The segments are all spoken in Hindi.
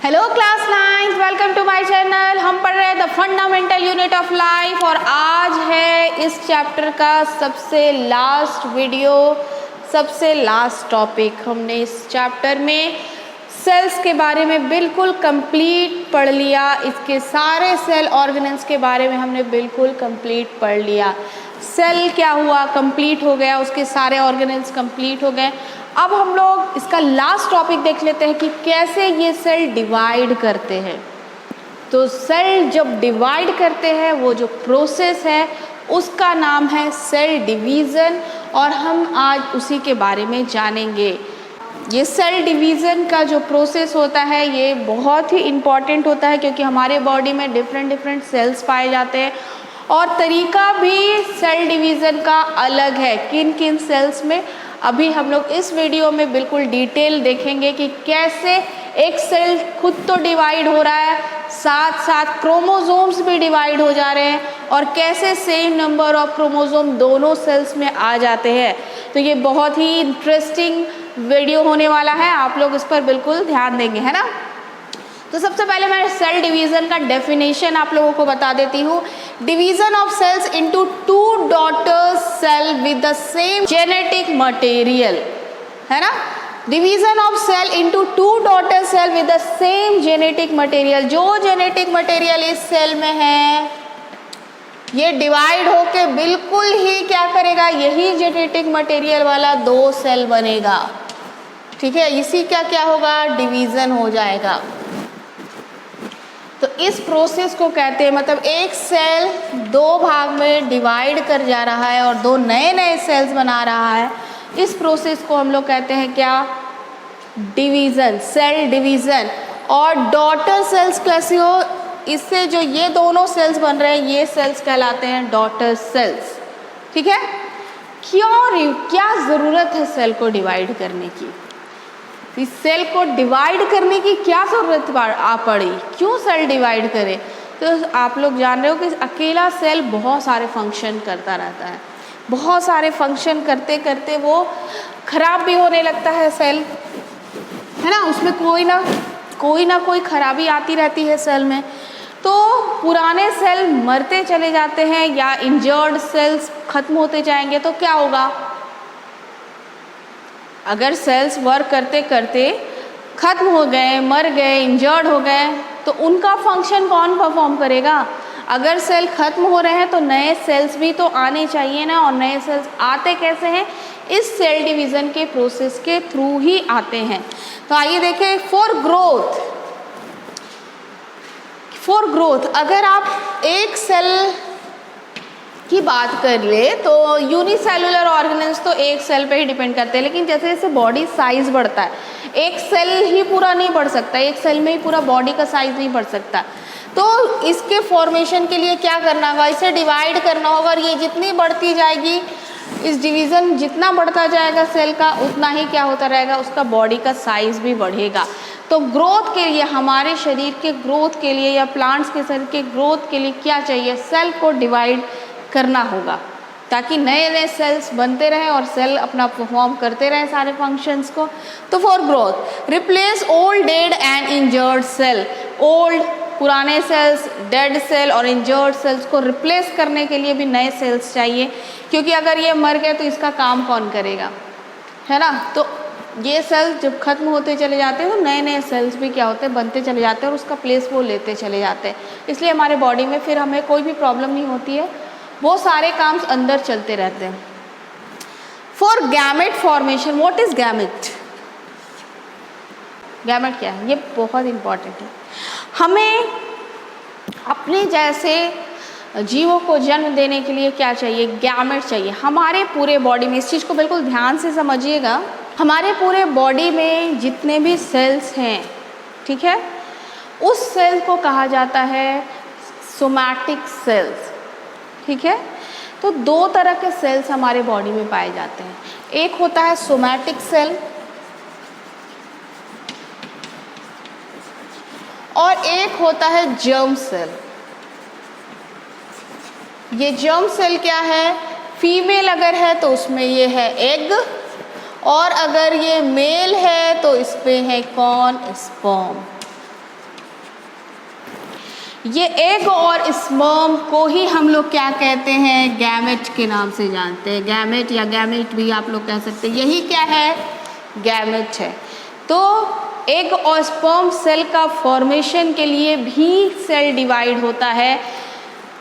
Hello class 9, welcome to my channel. हम पढ़ रहे हैं the fundamental unit of life और आज है इस चैप्टर का सबसे लास्ट वीडियो, सबसे लास्ट टॉपिक। हमने इस चैप्टर में सेल्स के बारे में बिल्कुल कंप्लीट पढ़ लिया। इसके सारे सेल ऑर्गेनेल्स के बारे में हमने बिल्कुल कंप्लीट पढ़ लिया। सेल क्या हुआ, कंप्लीट हो गया, उसके सारे ऑर्गेनेल्स कंप्लीट हो गए। अब हम लोग इसका लास्ट टॉपिक देख लेते हैं कि कैसे ये सेल डिवाइड करते हैं। तो सेल जब डिवाइड करते हैं वो जो प्रोसेस है उसका नाम है सेल डिवीज़न और हम आज उसी के बारे में जानेंगे। ये सेल डिवीज़न का जो प्रोसेस होता है ये बहुत ही इम्पॉर्टेंट होता है क्योंकि हमारे बॉडी में डिफरेंट सेल्स पाए जाते हैं और तरीका भी सेल डिवीज़न का अलग है। किन किन सेल्स में अभी हम लोग इस वीडियो में बिल्कुल डिटेल देखेंगे कि कैसे एक सेल खुद तो डिवाइड हो रहा है, साथ साथ क्रोमोसोम्स भी डिवाइड हो जा रहे हैं और कैसे सेम नंबर ऑफ क्रोमोसोम दोनों सेल्स में आ जाते हैं। तो ये बहुत ही इंटरेस्टिंग वीडियो होने वाला है, आप लोग इस पर बिल्कुल ध्यान देंगे, है ना। तो सबसे पहले मैं सेल डिवीज़न का डेफिनेशन आप लोगों को बता देती हूँ। Division of cells into two daughter cell with the same genetic material, है ना। Division of cell into two daughter cell with the same genetic material. जो जेनेटिक मटेरियल इस सेल में है ये डिवाइड होके बिल्कुल ही क्या करेगा, यही जेनेटिक मटेरियल वाला दो सेल बनेगा, ठीक है। इसी का क्या होगा, डिवीज़न हो जाएगा। तो इस प्रोसेस को कहते हैं, मतलब एक सेल दो भाग में डिवाइड कर जा रहा है और दो नए नए सेल्स बना रहा है। इस प्रोसेस को हम लोग कहते हैं क्या, डिवीज़न, सेल डिवीज़न। और डॉटर सेल्स कैसी हो, इससे जो ये दोनों सेल्स बन रहे हैं ये सेल्स कहलाते हैं डॉटर सेल्स, ठीक है। क्या ज़रूरत है सेल को डिवाइड करने की, इस सेल को डिवाइड करने की क्या ज़रूरत पड़ी, क्यों सेल डिवाइड करे। तो आप लोग जान रहे हो कि अकेला सेल बहुत सारे फंक्शन करता रहता है, बहुत सारे फंक्शन करते करते वो खराब भी होने लगता है सेल, है ना। उसमें कोई ना कोई खराबी आती रहती है सेल में। तो पुराने सेल मरते चले जाते हैं या इंजर्ड सेल्स खत्म होते जाएंगे तो क्या होगा, अगर सेल्स वर्क करते करते खत्म हो गए, मर गए, इंजर्ड हो गए तो उनका फंक्शन कौन परफॉर्म करेगा। अगर सेल खत्म हो रहे हैं तो नए सेल्स भी तो आने चाहिए ना, और नए सेल्स आते कैसे हैं, इस सेल डिवीज़न के प्रोसेस के थ्रू ही आते हैं। तो आइए देखें, फॉर ग्रोथ अगर आप एक सेल की बात कर ले तो यूनिसेलुलर ऑर्गेनेल्स तो एक सेल पे ही डिपेंड करते हैं, लेकिन जैसे जैसे बॉडी साइज बढ़ता है एक सेल ही पूरा नहीं बढ़ सकता, एक सेल में ही पूरा बॉडी का साइज नहीं बढ़ सकता। तो इसके फॉर्मेशन के लिए क्या करना होगा, इसे डिवाइड करना होगा और ये जितनी बढ़ती जाएगी, इस डिवीज़न जितना बढ़ता जाएगा सेल का उतना ही क्या होता रहेगा, उसका बॉडी का साइज भी बढ़ेगा। तो ग्रोथ के लिए, हमारे शरीर के ग्रोथ के लिए या प्लांट्स के शरीर के ग्रोथ के लिए क्या चाहिए, सेल को डिवाइड करना होगा ताकि नए नए सेल्स बनते रहें और सेल अपना परफॉर्म करते रहें सारे फंक्शंस को। तो for growth replace old, dead and injured cell. Old पुराने सेल्स, डेड सेल और इंजर्ड सेल्स को रिप्लेस करने के लिए भी नए सेल्स चाहिए, क्योंकि अगर ये मर गए तो इसका काम कौन करेगा, है ना। तो ये सेल्स जब खत्म होते चले जाते हैं तो नए नए सेल्स भी क्या होते हैं, बनते चले जाते हैं और उसका प्लेस वो लेते चले जाते हैं। इसलिए हमारे बॉडी में फिर हमें कोई भी प्रॉब्लम नहीं होती है, वो सारे काम अंदर चलते रहते हैं। For gamete formation, what is gamete, gamete क्या है, ये बहुत इंपॉर्टेंट है। हमें अपने जैसे जीवों को जन्म देने के लिए क्या चाहिए, गैमेट चाहिए। हमारे पूरे बॉडी में, इस चीज़ को बिल्कुल ध्यान से समझिएगा, हमारे पूरे बॉडी में जितने भी सेल्स हैं, ठीक है, उस सेल को कहा जाता है सोमैटिक सेल्स, ठीक है। तो दो तरह के सेल्स हमारे बॉडी में पाए जाते हैं, एक होता है सोमैटिक सेल और एक होता है जर्म सेल। ये जर्म सेल क्या है, फीमेल अगर है तो उसमें ये है एग, और अगर ये मेल है तो इस पे है कौन, स्पर्म। ये एग और स्पर्म को ही हम लोग क्या कहते हैं, गैमेट के नाम से जानते हैं। गैमेट या गैमेट भी आप लोग कह सकते हैं, यही क्या है, गैमेट है। तो एग और स्पर्म सेल का फॉर्मेशन के लिए भी सेल डिवाइड होता है।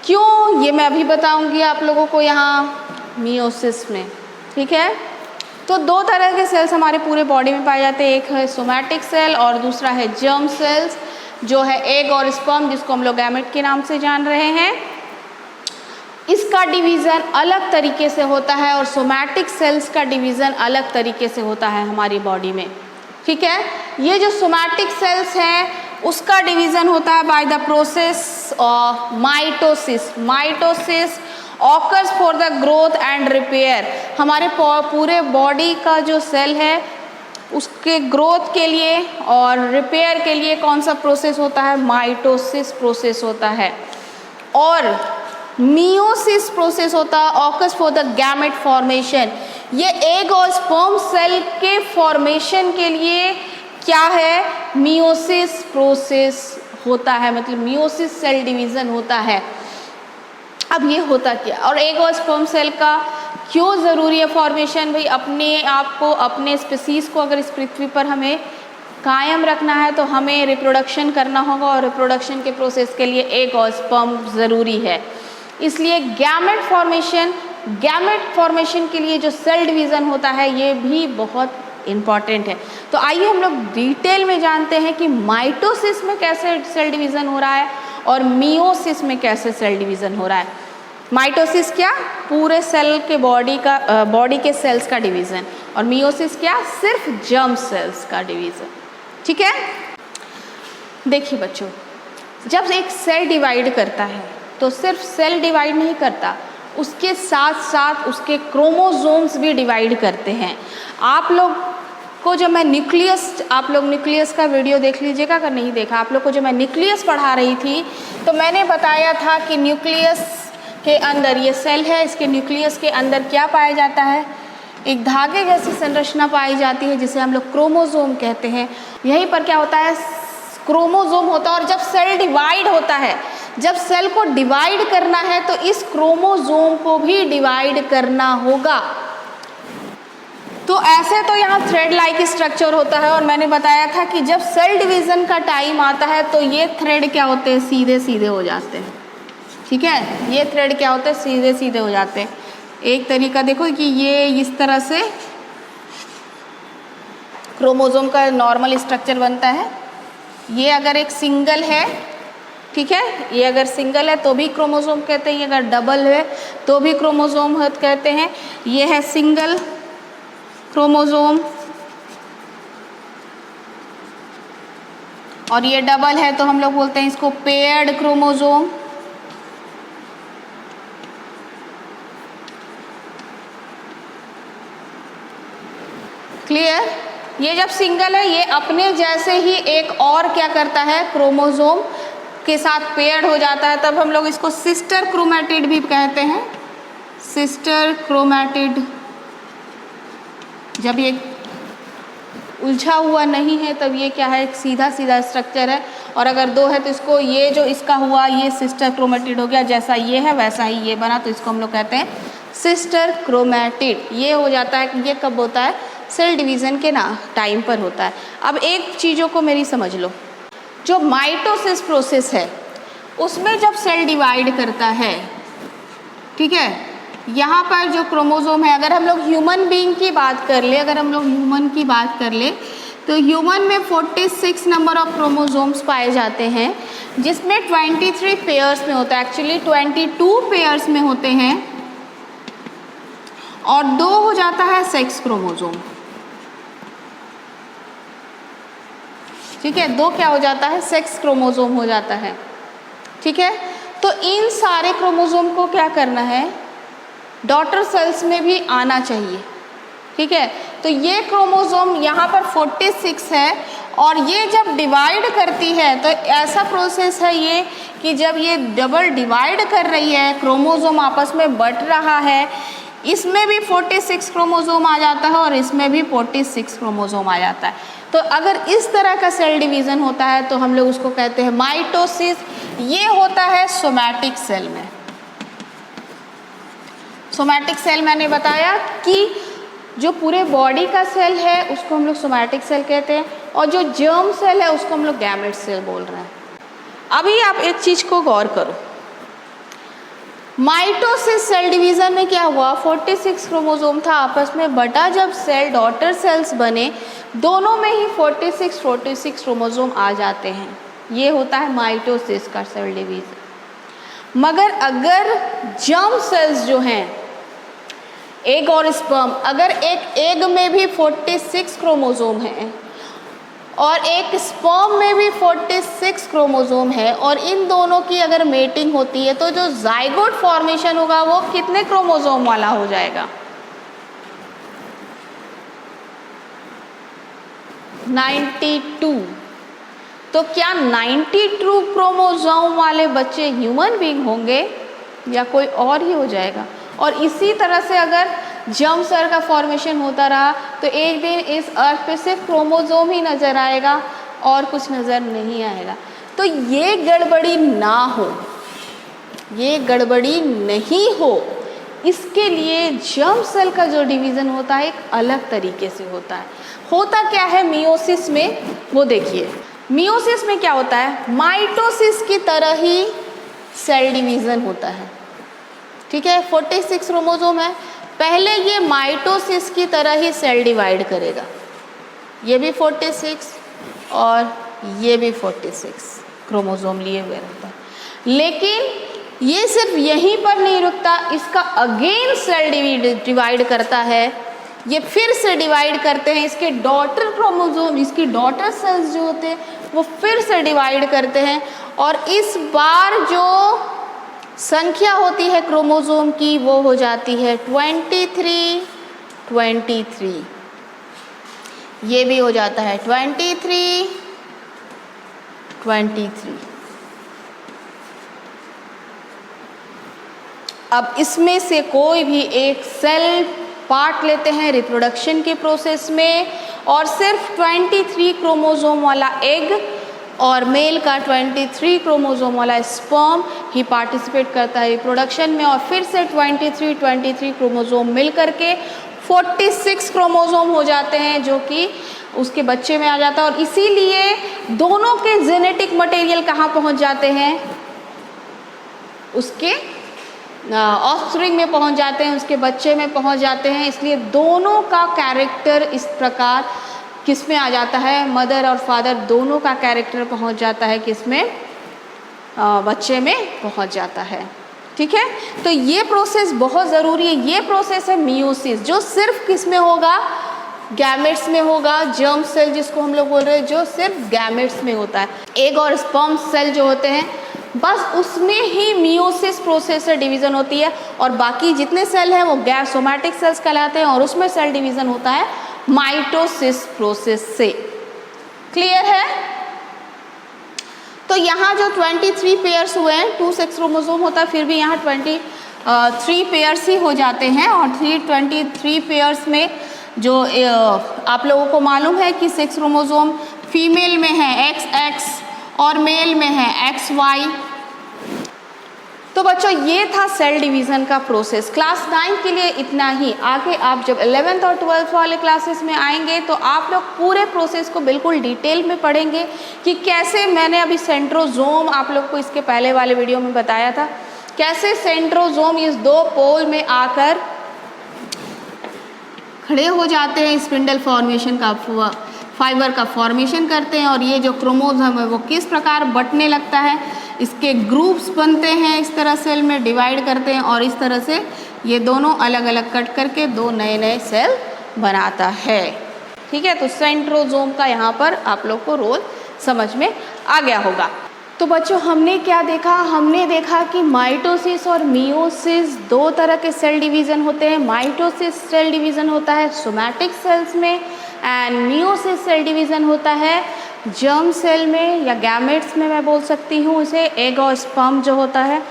क्यों, ये मैं अभी बताऊंगी आप लोगों को यहाँ मियोसिस में, ठीक है। तो दो तरह के सेल्स हमारे पूरे बॉडी में पाए जाते हैं, एक है सोमैटिक सेल और दूसरा है जर्म सेल्स, जो है एग और स्पर्म, जिसको हम लोग गैमेट के नाम से जान रहे हैं। इसका डिवीज़न अलग तरीके से होता है और सोमैटिक सेल्स का डिवीज़न अलग तरीके से होता है हमारी बॉडी में, ठीक है। ये जो सोमैटिक सेल्स हैं उसका डिवीज़न होता है by the process of mitosis. Mitosis occurs for the growth and repair. हमारे पूरे बॉडी का जो सेल है उसके ग्रोथ के लिए और रिपेयर के लिए कौन सा प्रोसेस होता है, माइटोसिस प्रोसेस होता है। और मियोसिस प्रोसेस होता है occurs for the gamete formation. ये एग और स्पर्म सेल के फॉर्मेशन के लिए क्या है, मियोसिस प्रोसेस होता है, मतलब मियोसिस सेल डिवीज़न होता है। अब ये होता क्या, और एग और स्पर्म सेल का क्यों ज़रूरी है फॉर्मेशन, भाई अपने आप को, अपने स्पीसीज़ को अगर इस पृथ्वी पर हमें कायम रखना है तो हमें रिप्रोडक्शन करना होगा और रिप्रोडक्शन के प्रोसेस के लिए एग और स्पर्म ज़रूरी है। इसलिए गैमेट फॉर्मेशन के लिए जो सेल डिवीज़न होता है ये भी बहुत इम्पॉर्टेंट है। तो आइए हम लोग डिटेल में जानते हैं कि माइटोसिस में कैसे सेल डिवीज़न हो रहा है और मियोसिस में कैसे सेल डिवीज़न हो रहा है। माइटोसिस क्या, पूरे सेल के बॉडी के सेल्स का डिवीज़न, और मियोसिस क्या, सिर्फ जर्म सेल्स का डिवीज़न, ठीक है। देखिए बच्चों, जब एक सेल डिवाइड करता है तो सिर्फ सेल डिवाइड नहीं करता, उसके साथ साथ उसके क्रोमोसोम्स भी डिवाइड करते हैं। आप लोग को जब मैं न्यूक्लियस, आप लोग न्यूक्लियस का वीडियो देख लीजिएगा, अगर नहीं देखा, आप लोग को जब मैं न्यूक्लियस पढ़ा रही थी तो मैंने बताया था कि न्यूक्लियस के अंदर ये सेल है, इसके न्यूक्लियस के अंदर क्या पाया जाता है, एक धागे जैसी संरचना पाई जाती है जिसे हम लोग क्रोमोसोम कहते हैं। यहीं पर क्या होता है, क्रोमोसोम होता है। और जब सेल डिवाइड होता है, जब सेल को डिवाइड करना है तो इस क्रोमोसोम को भी डिवाइड करना होगा। तो ऐसे तो यहाँ थ्रेड लाइक स्ट्रक्चर होता है, और मैंने बताया था कि जब सेल डिवीज़न का टाइम आता है तो ये थ्रेड क्या होते हैं, सीधे सीधे हो जाते हैं, ठीक है। ये थ्रेड क्या होते हैं, सीधे सीधे हो जाते हैं। एक तरीका देखो कि ये इस तरह से क्रोमोसोम का नॉर्मल स्ट्रक्चर बनता है। ये अगर एक सिंगल है, ठीक है, ये अगर सिंगल है तो भी क्रोमोसोम कहते हैं, ये अगर डबल है तो भी क्रोमोसोम कहते हैं। ये है सिंगल क्रोमोसोम और ये डबल है तो हम लोग बोलते हैं इसको पेयर्ड क्रोमोसोम। क्लियर। ये जब सिंगल है ये अपने जैसे ही एक और क्या करता है, क्रोमोसोम के साथ पेयर्ड हो जाता है, तब हम लोग इसको सिस्टर क्रोमैटिड भी कहते हैं। सिस्टर क्रोमैटिड, जब ये उलझा हुआ नहीं है तब ये क्या है, एक सीधा सीधा स्ट्रक्चर है, और अगर दो है तो इसको, ये जो इसका हुआ ये सिस्टर क्रोमैटिड हो गया, जैसा ये है वैसा ही ये बना, तो इसको हम लोग कहते हैं सिस्टर क्रोमैटिड। ये हो जाता है, ये कब होता है, सेल डिवीज़न के टाइम पर होता है। अब एक चीज़ों को मेरी समझ लो, जो माइटोसिस प्रोसेस है उसमें जब सेल डिवाइड करता है, ठीक है, यहाँ पर जो क्रोमोसोम है, अगर हम लोग ह्यूमन बीइंग की बात कर ले, तो ह्यूमन में 46 नंबर ऑफ क्रोमोसोम्स पाए जाते हैं, जिसमें 23 पेयर्स में होता है, एक्चुअली 22 पेयर्स में होते हैं, और 2 हो जाता है सेक्स क्रोमोसोम, ठीक है, 2 क्या हो जाता है, सेक्स क्रोमोसोम हो जाता है, ठीक है। तो इन सारे क्रोमोसोम को क्या करना है, डॉटर सेल्स में भी आना चाहिए, ठीक है। तो ये क्रोमोसोम यहाँ पर 46 है, और ये जब डिवाइड करती है तो ऐसा प्रोसेस है ये कि जब ये डबल डिवाइड कर रही है, क्रोमोसोम आपस में बट रहा है, इसमें भी 46 क्रोमोसोम आ जाता है और इसमें भी 46 क्रोमोसोम आ जाता है। तो अगर इस तरह का सेल डिवीज़न होता है तो हम लोग उसको कहते हैं माइटोसिस। ये होता है सोमैटिक सेल में। सोमैटिक सेल मैंने बताया कि जो पूरे बॉडी का सेल है उसको हम लोग सोमैटिक सेल कहते हैं, और जो जर्म सेल है उसको हम लोग गैमेट सेल बोल रहे हैं। अभी आप एक चीज़ को गौर करो, माइटोसिस सेल डिवीज़न में क्या हुआ, 46 क्रोमोसोम था आपस में, बटा जब सेल डॉटर सेल्स बने दोनों में ही 46 क्रोमोसोम आ जाते हैं। ये होता है माइटोसिस का सेल डिवीज़न। मगर अगर जर्म सेल्स जो हैं, एग और स्पर्म, अगर एक एग में भी 46 क्रोमोसोम हैं और एक स्पर्म में भी 46 क्रोमोसोम है, और इन दोनों की अगर मेटिंग होती है तो जो जाइगोट फॉर्मेशन होगा वो कितने क्रोमोसोम वाला हो जाएगा, 92। तो क्या 92 क्रोमोसोम वाले बच्चे ह्यूमन बीइंग होंगे या कोई और ही हो जाएगा। और इसी तरह से अगर जर्म सेल का फॉर्मेशन होता रहा तो एक दिन इस अर्थ पे सिर्फ क्रोमोसोम ही नज़र आएगा और कुछ नज़र नहीं आएगा। तो ये गड़बड़ी ना हो, ये गड़बड़ी नहीं हो, इसके लिए जर्म सेल का जो डिवीज़न होता है एक अलग तरीके से होता है। होता क्या है मियोसिस में, वो देखिए। मियोसिस में क्या होता है, माइटोसिस की तरह ही सेल डिवीज़न होता है, ठीक है। 46 क्रोमोसोम है, पहले ये माइटोसिस की तरह ही सेल डिवाइड करेगा। ये भी 46 और ये भी 46 क्रोमोसोम लिए हुए रहता है। लेकिन ये सिर्फ यहीं पर नहीं रुकता, इसका अगेन सेल डिवाइड करता है। ये फिर से डिवाइड करते हैं, इसके डॉटर क्रोमोसोम, इसकी डॉटर सेल्स जो होते हैं वो फिर से डिवाइड करते हैं, और इस बार जो संख्या होती है क्रोमोसोम की वो हो जाती है 23। ये भी हो जाता है 23। अब इसमें से कोई भी एक सेल पार्ट लेते हैं रिप्रोडक्शन के प्रोसेस में, और सिर्फ 23 क्रोमोसोम वाला एग और मेल का 23 क्रोमोसोम वाला स्पर्म ही पार्टिसिपेट करता है रिप्रोडक्शन में, और फिर से 23 क्रोमोसोम मिल करके 46 क्रोमोसोम हो जाते हैं जो कि उसके बच्चे में आ जाता है। और इसीलिए दोनों के जेनेटिक मटेरियल कहाँ पहुँच जाते हैं, उसके ऑफस्प्रिंग में पहुँच जाते हैं, उसके बच्चे में पहुँच जाते हैं। इसलिए दोनों का कैरेक्टर इस प्रकार किस में आ जाता है, मदर और फादर दोनों का कैरेक्टर पहुंच जाता है किस में, बच्चे में पहुंच जाता है, ठीक है। तो ये प्रोसेस बहुत ज़रूरी है। ये प्रोसेस है मियोसिस, जो सिर्फ किस में होगा, गैमेट्स में होगा। जर्म सेल जिसको हम लोग बोल रहे हैं जो सिर्फ गैमेट्स में होता है। एग और स्पर्म सेल जो होते हैं बस उसमें ही मियोसिस प्रोसेस से डिवीज़न होती है, और बाकी जितने सेल हैं वो गैसोमैटिक सेल्स कहलाते हैं, और उसमें सेल डिवीज़न होता है माइटोसिस प्रोसेस से। क्लियर है। तो यहाँ जो 23 पेयर्स हुए हैं, 2 सेक्स क्रोमोसोम होता है, फिर भी यहाँ 23 पेयर्स ही हो जाते हैं। और 23 पेयर्स में जो आप लोगों को मालूम है कि 6 क्रोमोसोम फीमेल में है XX और मेल में है XY। तो बच्चों ये था सेल डिवीज़न का प्रोसेस। क्लास 9 के लिए इतना ही। आगे आप जब 11th और 12th वाले क्लासेस में आएंगे तो आप लोग पूरे प्रोसेस को बिल्कुल डिटेल में पढ़ेंगे कि कैसे, मैंने अभी सेंट्रोजोम आप लोग को इसके पहले वाले वीडियो में बताया था, कैसे सेंट्रोजोम इस 2 पोल में आकर खड़े हो जाते हैं, स्पिंडल फॉर्मेशन का फाइबर का फॉर्मेशन करते हैं, और ये जो क्रोमोसोम है वो किस प्रकार बंटने लगता है, इसके ग्रुप्स बनते हैं, इस तरह सेल में डिवाइड करते हैं, और इस तरह से ये दोनों अलग अलग कट करके 2 नए सेल बनाता है, ठीक है। तो सेंट्रोजोम का यहाँ पर आप लोग को रोल समझ में आ गया होगा। तो बच्चों हमने क्या देखा, हमने देखा कि माइटोसिस और मियोसिस 2 तरह के सेल डिवीज़न होते हैं। माइटोसिस सेल डिवीज़न होता है सोमैटिक सेल्स में, एंड मियोसिस सेल डिवीज़न होता है जर्म सेल में या गैमेट्स में, मैं बोल सकती हूँ इसे, एग और स्पर्म जो होता है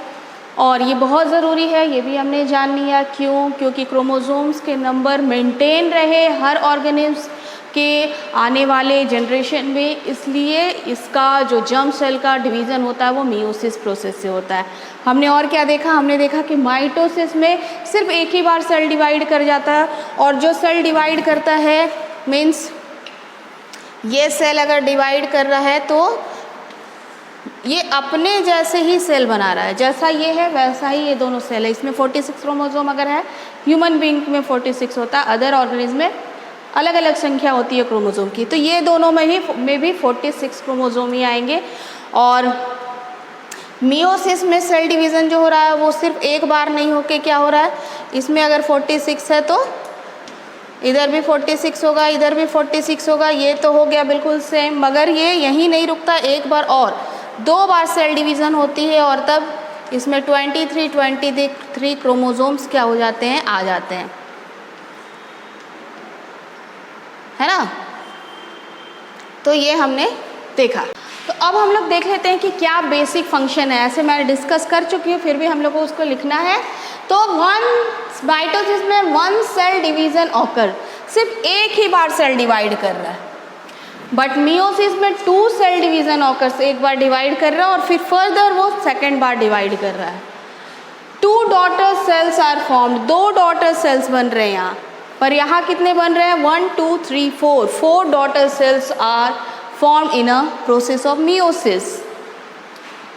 और ये बहुत ज़रूरी है, ये भी हमने जान लिया। क्यों? क्योंकि क्रोमोसोम्स के नंबर मेंटेन रहे हर ऑर्गेनिज्म के आने वाले जनरेशन में, इसलिए इसका जो जर्म सेल का डिवीज़न होता है वो मियोसिस प्रोसेस से होता है। हमने और क्या देखा? हमने देखा कि माइटोसिस में सिर्फ एक ही बार सेल डिवाइड कर जाता है, और जो सेल डिवाइड करता है मीन्स ये सेल अगर डिवाइड कर रहा है तो ये अपने जैसे ही सेल बना रहा है, जैसा ये है वैसा ही ये दोनों सेल है। इसमें 46 क्रोमोसोम अगर है, ह्यूमन बीइंग में 46 होता है, अदर ऑर्गेनिज्म में अलग अलग संख्या होती है क्रोमोसोम की, तो ये दोनों में भी 46 क्रोमोसोम ही आएंगे। और मियोसिस में सेल डिवीज़न जो हो रहा है वो सिर्फ एक बार नहीं होके क्या हो रहा है, इसमें अगर 46 है तो इधर भी 46 होगा, इधर भी 46 होगा, ये तो हो गया बिल्कुल सेम। मगर ये यहीं नहीं रुकता, एक बार और 2 बार सेल डिवीज़न होती है, और तब इसमें 23 क्रोमोसोम्स क्या हो जाते हैं, आ जाते हैं, है ना। तो ये हमने देखा। तो अब हम लोग देख लेते हैं कि क्या बेसिक फंक्शन है। ऐसे मैंने डिस्कस कर चुकी हूँ, फिर भी हम लोग को उसको लिखना है। तो माइटोसिस में 1 सेल डिवीज़न ऑकर, सिर्फ एक ही बार सेल डिवाइड कर रहा है। बट मियोसिस में 2 सेल डिवीज़न ऑकर, से एक बार डिवाइड कर रहा है और फिर फर्दर वो सेकेंड बार डिवाइड कर रहा है। 2 daughter cells are formed, 2 daughter cells बन रहे हैं यहाँ पर। यहाँ कितने बन रहे हैं? 1 2 3 4 daughter cells are formed in a process of meiosis.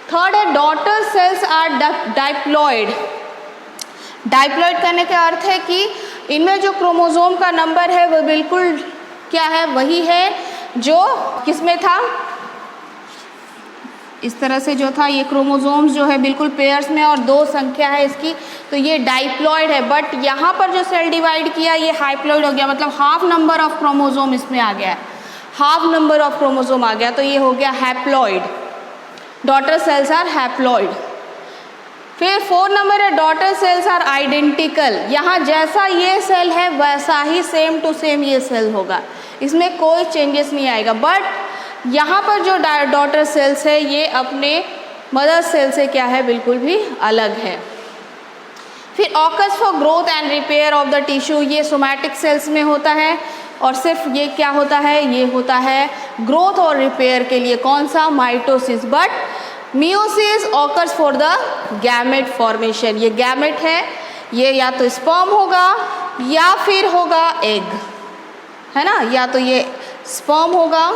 Third है daughter cells are diploid. Diploid करने का अर्थ है कि इनमें जो क्रोमोसोम का नंबर है वो बिल्कुल क्या है, वही है जो किसमें था, इस तरह से जो था, ये क्रोमोसोम्स जो है बिल्कुल पेयर्स में और 2 संख्या है इसकी, तो ये डाइप्लॉइड है। बट यहाँ पर जो सेल डिवाइड किया ये हाइप्लॉइड हो गया, मतलब हाफ नंबर ऑफ क्रोमोसोम इसमें आ गया है, हाफ नंबर ऑफ क्रोमोसोम आ गया, तो ये हो गया haploid. Daughter cells are haploid. फिर 4 नंबर है डॉटर सेल्स आर आइडेंटिकल। यहाँ जैसा ये सेल है वैसा ही सेम टू सेम ये सेल होगा, इसमें कोई चेंजेस नहीं आएगा। बट यहाँ पर जो डॉटर सेल्स है ये अपने मदर सेल से क्या है, बिल्कुल भी अलग है। फिर AUKUS for growth and repair of the tissue, ये सोमैटिक सेल्स में होता है, और सिर्फ ये क्या होता है, ये होता है ग्रोथ और रिपेयर के लिए। कौन सा? Mitosis. But meiosis occurs for the gamete formation. ये गैमेट है, ये या तो स्पर्म होगा या फिर होगा एग, है ना, या तो ये स्पर्म होगा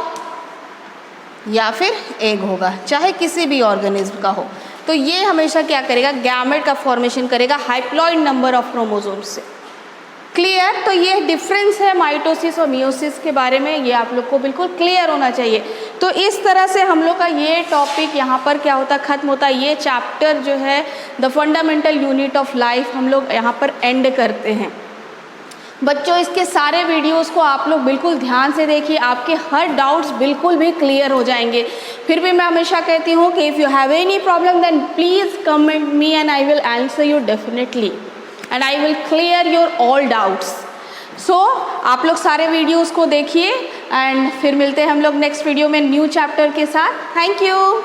या फिर एग होगा, चाहे किसी भी ऑर्गेनिज्म का हो। तो ये हमेशा क्या करेगा, गैमेट का फॉर्मेशन करेगा हाइप्लॉइड नंबर ऑफ क्रोमोसोम से। क्लियर? तो ये डिफरेंस है माइटोसिस और मियोसिस के बारे में, ये आप लोग को बिल्कुल क्लियर होना चाहिए। तो इस तरह से हम लोग का ये टॉपिक यहाँ पर क्या होता है, ख़त्म होता है। ये चैप्टर जो है the fundamental unit of life हम लोग यहाँ पर एंड करते हैं। बच्चों इसके सारे वीडियोस को आप लोग बिल्कुल ध्यान से देखिए, आपके हर डाउट्स बिल्कुल भी क्लियर हो जाएंगे। फिर भी मैं हमेशा कहती हूँ कि if you have any problem then please comment me and I will answer you definitely and I will clear your all doubts. So आप लोग सारे वीडियोस को देखिए एंड फिर मिलते हैं हम लोग नेक्स्ट वीडियो में न्यू चैप्टर के साथ। Thank you.